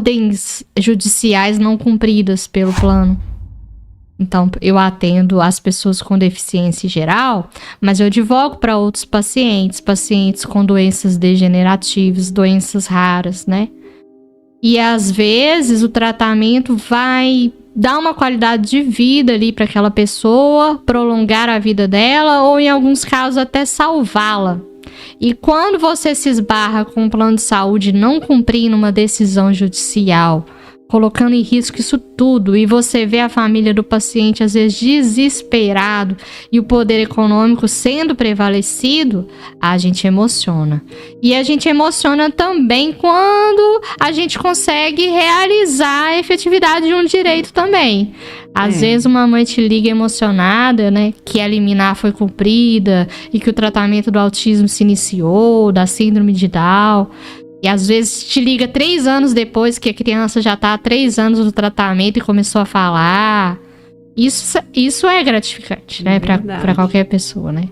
ordens judiciais não cumpridas pelo plano. Então, eu atendo as pessoas com deficiência em geral, mas eu advogo para outros pacientes com doenças degenerativas, doenças raras, né? E às vezes o tratamento vai dar uma qualidade de vida ali para aquela pessoa, prolongar a vida dela ou em alguns casos até salvá-la. E quando você se esbarra com um plano de saúde não cumprindo uma decisão judicial, colocando em risco isso tudo, e você vê a família do paciente às vezes desesperado e o poder econômico sendo prevalecido, a gente emociona. E a gente emociona também quando a gente consegue realizar a efetividade de um direito também. Às vezes uma mãe te liga emocionada, né, que a liminar foi cumprida e que o tratamento do autismo se iniciou, da síndrome de Down. E às vezes te liga 3 anos depois que a criança já tá há 3 anos no tratamento e começou a falar. Isso é gratificante, né? Pra qualquer pessoa, né?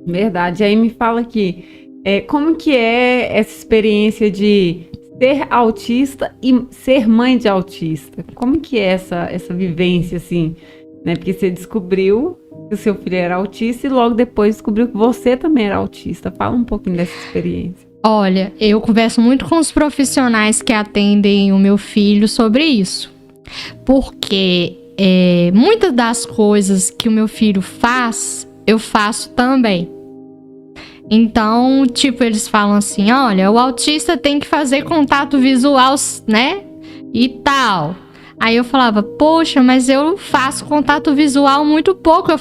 Verdade. Aí me fala aqui, como que é essa experiência de ser autista e ser mãe de autista? Como que é essa vivência, assim, né? Porque você descobriu que o seu filho era autista e logo depois descobriu que você também era autista. Fala um pouquinho dessa experiência. Olha, eu converso muito com os profissionais que atendem o meu filho sobre isso. Porque muitas das coisas que o meu filho faz, eu faço também. Então, tipo, eles falam assim, olha, o autista tem que fazer contato visual, né? E tal. Aí eu falava, poxa, mas eu faço contato visual muito pouco. Eu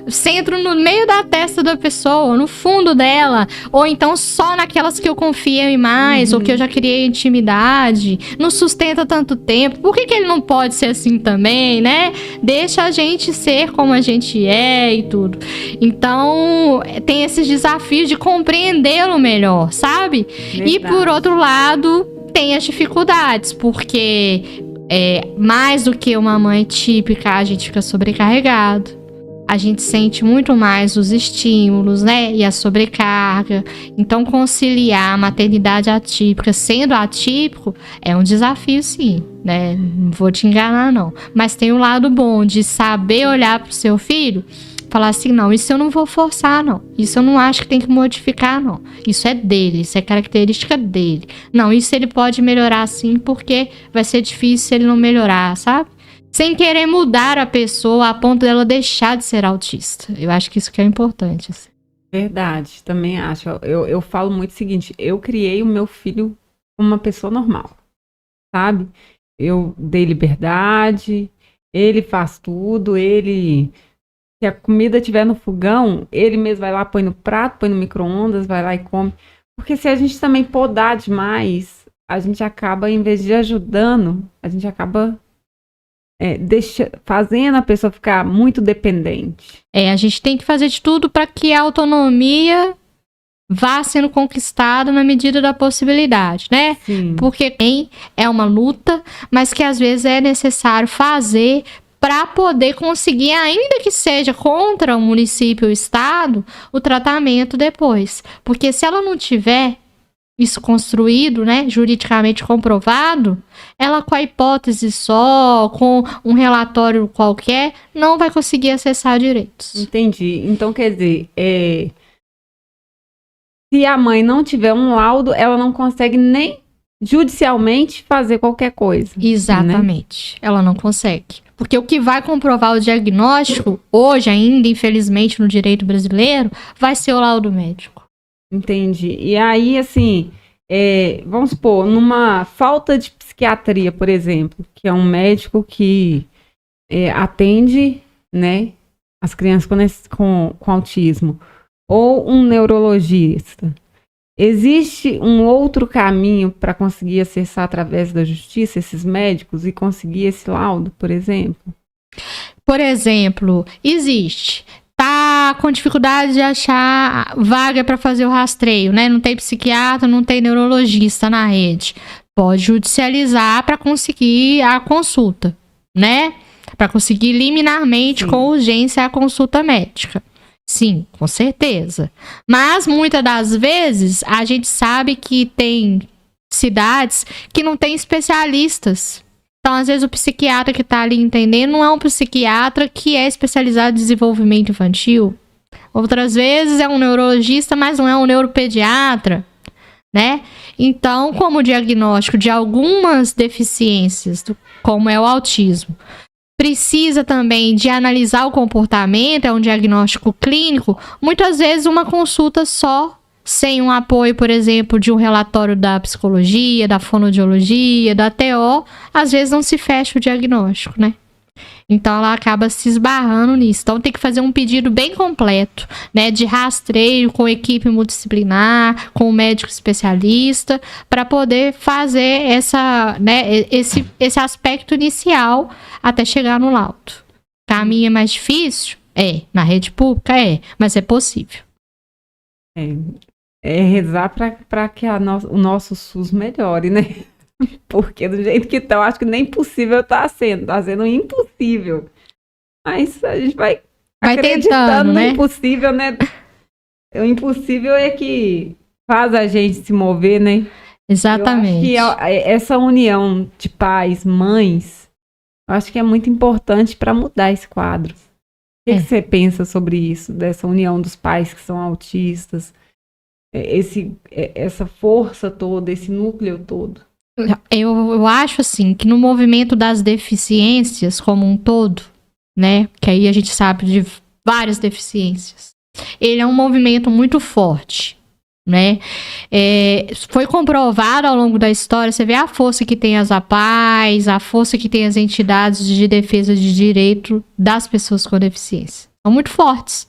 centro no meio da testa da pessoa, no fundo dela. Ou então só naquelas que eu confio mais, ou que eu já criei intimidade. Não sustenta tanto tempo. Por que ele não pode ser assim também, né? Deixa a gente ser como a gente é e tudo. Então, tem esses desafios de compreendê-lo melhor, sabe? Verdade. E por outro lado, tem as dificuldades, porque mais do que uma mãe típica, a gente fica sobrecarregado. A gente sente muito mais os estímulos, né? E a sobrecarga. Então, conciliar a maternidade atípica sendo atípico é um desafio, sim, né? Não vou te enganar, não. Mas tem o lado bom de saber olhar pro seu filho, falar assim, não, isso eu não vou forçar, não. Isso eu não acho que tem que modificar, não. Isso é dele, isso é característica dele. Não, isso ele pode melhorar sim, porque vai ser difícil se ele não melhorar, sabe? Sem querer mudar a pessoa a ponto dela deixar de ser autista. Eu acho que isso que é importante. Assim. Verdade, também acho. Eu falo muito o seguinte, eu criei o meu filho como uma pessoa normal, sabe? Eu dei liberdade, ele faz tudo, se a comida estiver no fogão, ele mesmo vai lá, põe no prato, põe no micro-ondas, vai lá e come. Porque se a gente também podar demais, a gente acaba, em vez de ajudando, a gente acaba fazendo a pessoa ficar muito dependente. A gente tem que fazer de tudo para que a autonomia vá sendo conquistada na medida da possibilidade, né? Sim. Porque é uma luta, mas que às vezes é necessário fazer para poder conseguir, ainda que seja contra o município ou o estado, o tratamento depois. Porque se ela não tiver isso construído, né, juridicamente comprovado, ela com a hipótese só, com um relatório qualquer, não vai conseguir acessar direitos. Entendi. Então, quer dizer, se a mãe não tiver um laudo, ela não consegue nem judicialmente fazer qualquer coisa. Exatamente. Né? Ela não consegue. Porque o que vai comprovar o diagnóstico, hoje ainda, infelizmente, no direito brasileiro, vai ser o laudo médico. Entendi. E aí, assim, vamos supor, numa falta de psiquiatria, por exemplo, que é um médico que atende, né, as crianças com autismo, ou um neurologista, existe um outro caminho para conseguir acessar através da justiça esses médicos e conseguir esse laudo, por exemplo? Por exemplo, existe. Tá com dificuldade de achar vaga para fazer o rastreio, né? Não tem psiquiatra, não tem neurologista na rede. Pode judicializar para conseguir a consulta, né? Para conseguir liminarmente, com urgência, a consulta médica. Sim, com certeza. Mas muitas das vezes a gente sabe que tem cidades que não tem especialistas. Então, às vezes, o psiquiatra que está ali entendendo não é um psiquiatra que é especializado em desenvolvimento infantil. Outras vezes é um neurologista, mas não é um neuropediatra, né? Então, como diagnóstico de algumas deficiências, como é o autismo, precisa também de analisar o comportamento, é um diagnóstico clínico, muitas vezes uma consulta só, sem um apoio, por exemplo, de um relatório da psicologia, da fonoaudiologia, da TO, às vezes não se fecha o diagnóstico, né? Então ela acaba se esbarrando nisso. Então tem que fazer um pedido bem completo, né, de rastreio com equipe multidisciplinar, com o médico especialista, para poder fazer esse aspecto inicial até chegar no laudo. O caminho é mais difícil? É. Na rede pública? É. Mas é possível. É rezar para que o nosso SUS melhore, né? Porque do jeito que tá, eu acho que nem possível tá sendo impossível. Mas a gente vai acreditando no impossível, né? O impossível é que faz a gente se mover, né? Exatamente. Eu acho que essa união de pais, mães, eu acho que é muito importante para mudar esse quadro. O que você pensa sobre isso, dessa união dos pais que são autistas, essa força toda, esse núcleo todo? Eu acho assim que no movimento das deficiências como um todo, né, que aí a gente sabe de várias deficiências, ele é um movimento muito forte, né? Foi comprovado ao longo da história, você vê a força que tem as APAES, a força que tem as entidades de defesa de direito das pessoas com deficiência. São muito fortes.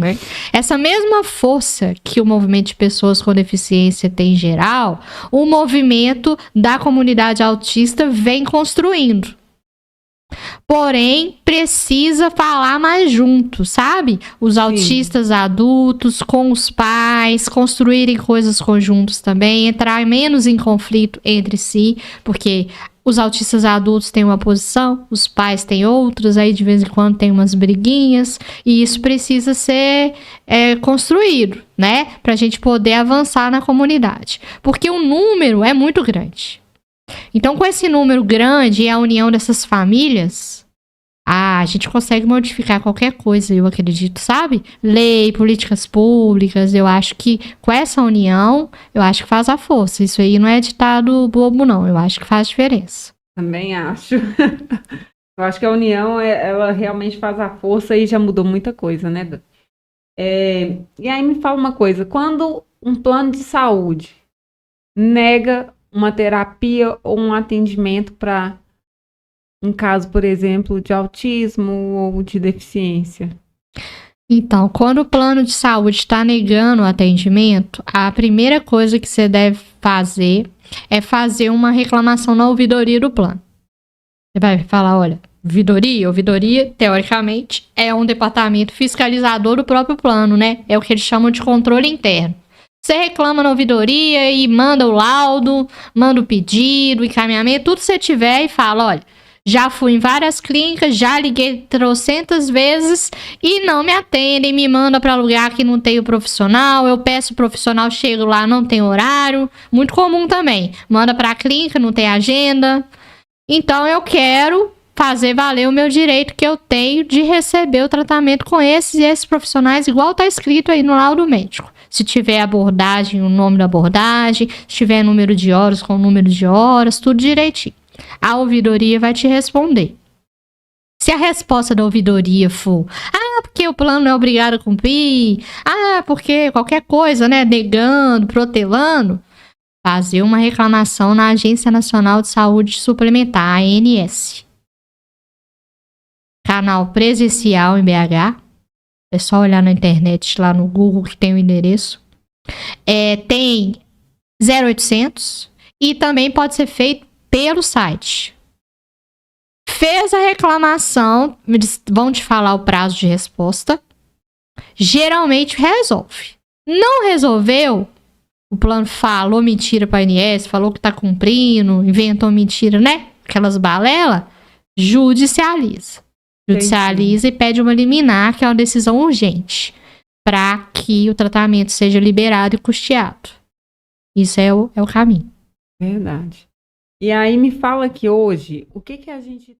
Né? Essa mesma força que o movimento de pessoas com deficiência tem em geral, o movimento da comunidade autista vem construindo. Porém, precisa falar mais junto, sabe? Os autistas adultos com os pais, construírem coisas conjuntos também, entrar menos em conflito entre si, porque os autistas adultos têm uma posição, os pais têm outras, aí de vez em quando tem umas briguinhas, e isso precisa ser construído, né? Pra gente poder avançar na comunidade. Porque o número é muito grande. Então, com esse número grande e a união dessas famílias, a gente consegue modificar qualquer coisa, eu acredito, sabe? Lei, políticas públicas, eu acho que com essa união, eu acho que faz a força. Isso aí não é ditado bobo, não. Eu acho que faz diferença. Também acho. Eu acho que a união, ela realmente faz a força e já mudou muita coisa, né? E aí me fala uma coisa, quando um plano de saúde nega uma terapia ou um atendimento para um caso, por exemplo, de autismo ou de deficiência? Então, quando o plano de saúde está negando o atendimento, a primeira coisa que você deve fazer é fazer uma reclamação na ouvidoria do plano. Você vai falar, olha, ouvidoria, teoricamente, é um departamento fiscalizador do próprio plano, né? É o que eles chamam de controle interno. Você reclama na ouvidoria e manda o laudo, manda o pedido, encaminhamento, tudo que você tiver e fala, olha, já fui em várias clínicas, já liguei trocentas vezes e não me atendem, me manda para lugar que não tem o profissional, eu peço o profissional, chego lá, não tem horário, muito comum também, manda para a clínica, não tem agenda. Então eu quero fazer valer o meu direito que eu tenho de receber o tratamento com esses e esses profissionais, igual está escrito aí no laudo médico. Se tiver abordagem, o nome da abordagem, se tiver número de horas com o número de horas, tudo direitinho. A ouvidoria vai te responder. Se a resposta da ouvidoria for, porque o plano não é obrigado a cumprir, porque qualquer coisa, né, negando, protelando, fazer uma reclamação na Agência Nacional de Saúde Suplementar, ANS. Canal presencial em BH. É só olhar na internet, lá no Google, que tem o endereço. Tem 0800 e também pode ser feito pelo site. Fez a reclamação, vão te falar o prazo de resposta. Geralmente resolve. Não resolveu, o plano falou mentira para a ANS, falou que tá cumprindo, inventou mentira, né? Aquelas balelas, judicializa. Judicializa e pede uma liminar, que é uma decisão urgente, para que o tratamento seja liberado e custeado. Isso é o caminho. Verdade. E aí me fala que hoje, o que que a gente